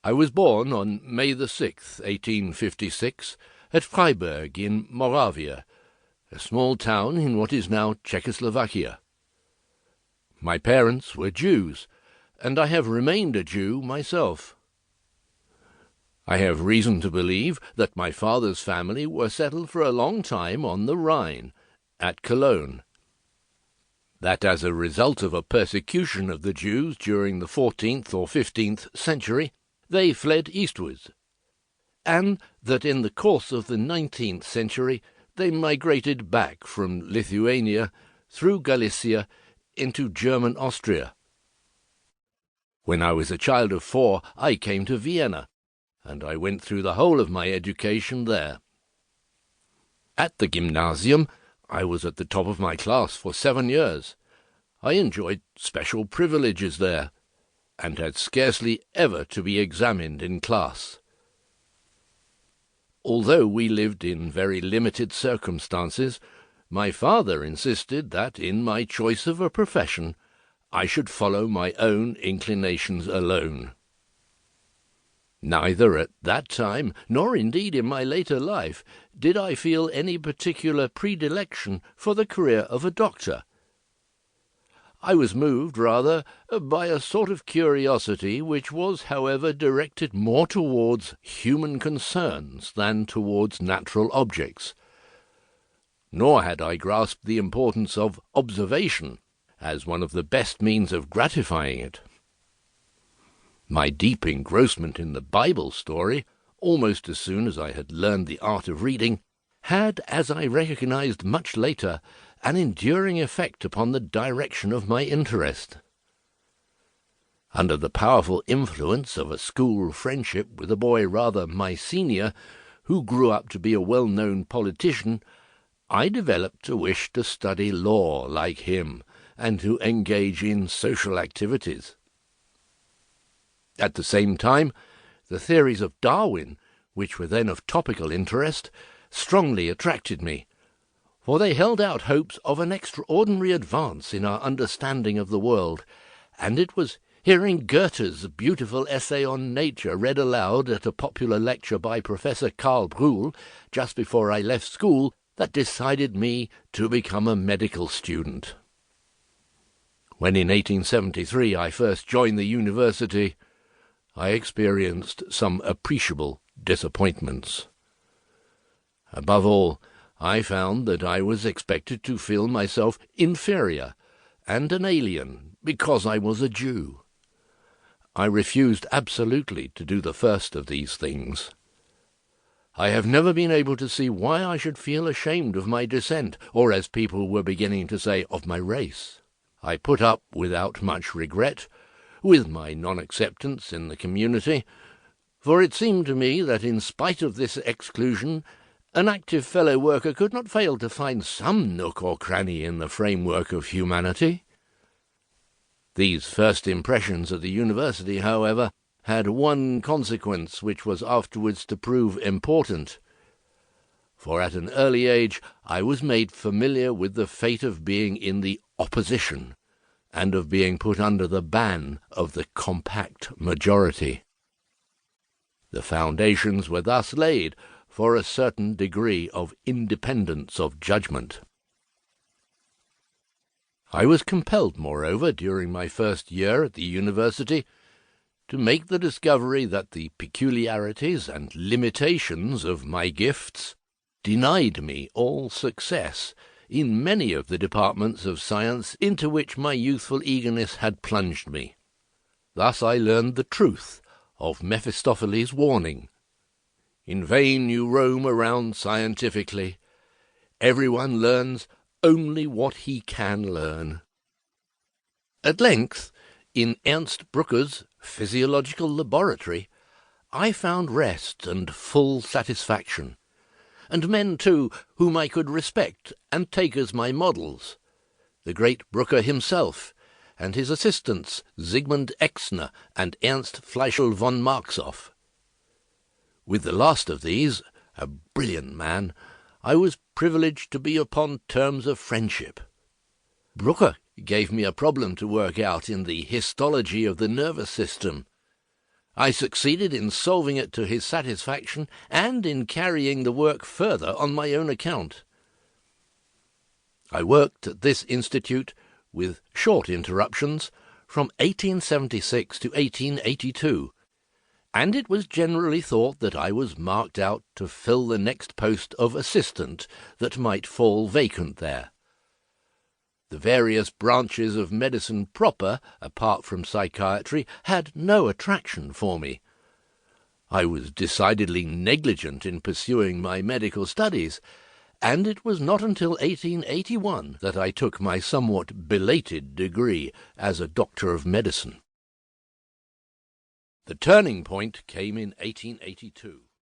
I was born on May the 6th, 1856, at Freiburg in Moravia, a small town in what is now Czechoslovakia. My parents were Jews, and I have remained a Jew myself. I have reason to believe that my father's family were settled for a long time on the Rhine, at Cologne. That as a result of a persecution of the Jews during the 14th or 15th century, they fled eastwards, and that in the course of the 19th century they migrated back from Lithuania through Galicia into German Austria. When I was a child of 4, I came to Vienna, and I went through the whole of my education there. At the gymnasium, I was at the top of my class for 7 years. I enjoyed special privileges there, and had scarcely ever to be examined in class. Although we lived in very limited circumstances, my father insisted that in my choice of a profession I should follow my own inclinations alone. Neither at that time, nor indeed in my later life, did I feel any particular predilection for the career of a doctor. I was moved, rather, by a sort of curiosity which was, however, directed more towards human concerns than towards natural objects. Nor had I grasped the importance of observation as one of the best means of gratifying it. My deep engrossment in the Bible story, almost as soon as I had learned the art of reading, had, as I recognized much later, an enduring effect upon the direction of my interest. Under the powerful influence of a school friendship with a boy rather my senior, who grew up to be a well-known politician, I developed a wish to study law like him, and to engage in social activities. At the same time, the theories of Darwin, which were then of topical interest, strongly attracted me, for they held out hopes of an extraordinary advance in our understanding of the world, and it was hearing Goethe's beautiful essay on nature read aloud at a popular lecture by Professor Karl Breuer just before I left school that decided me to become a medical student. When in 1873 I first joined the university, I experienced some appreciable disappointments. Above all, I found that I was expected to feel myself inferior and an alien because I was a Jew. I refused absolutely to do the first of these things. I have never been able to see why I should feel ashamed of my descent, or, as people were beginning to say, of my race. I put up, without much regret, with my non-acceptance in the community, for it seemed to me that in spite of this exclusion, an active fellow worker could not fail to find some nook or cranny in the framework of humanity. These first impressions at the university, however, had one consequence which was afterwards to prove important, for at an early age I was made familiar with the fate of being in the opposition, and of being put under the ban of the compact majority. The foundations were thus laid for a certain degree of independence of judgment. I was compelled, moreover, during my first year at the university, to make the discovery that the peculiarities and limitations of my gifts denied me all success in many of the departments of science into which my youthful eagerness had plunged me. Thus I learned the truth of Mephistopheles' warning. In vain you roam around scientifically. Everyone learns only what he can learn. At length, in Ernst Brücker's physiological laboratory, I found rest and full satisfaction, and men, too, whom I could respect and take as my models, the great Breuer himself, and his assistants Sigmund Exner and Ernst Fleischl von Marxoff. With the last of these, a brilliant man, I was privileged to be upon terms of friendship. Breuer gave me a problem to work out in the histology of the nervous system. I succeeded in solving it to his satisfaction and in carrying the work further on my own account. I worked at this institute, with short interruptions, from 1876 to 1882, and it was generally thought that I was marked out to fill the next post of assistant that might fall vacant there. The various branches of medicine proper, apart from psychiatry, had no attraction for me. I was decidedly negligent in pursuing my medical studies, and it was not until 1881 that I took my somewhat belated degree as a doctor of medicine. The turning point came in 1882.